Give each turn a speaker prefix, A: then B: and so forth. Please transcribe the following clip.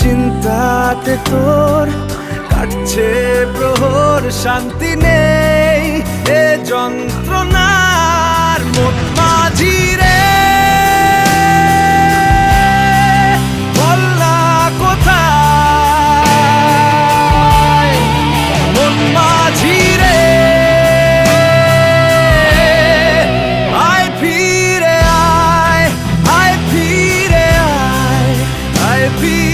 A: চিন্তাতে তোর কাটছে প্রহর, শান্তি নেই এ যন্ত্রণার মন মাঝি রে, বল না কোথায় মন মাঝি রে, আয় ফিরে আয়, আয় ফিরে আয়, আয় ফিরে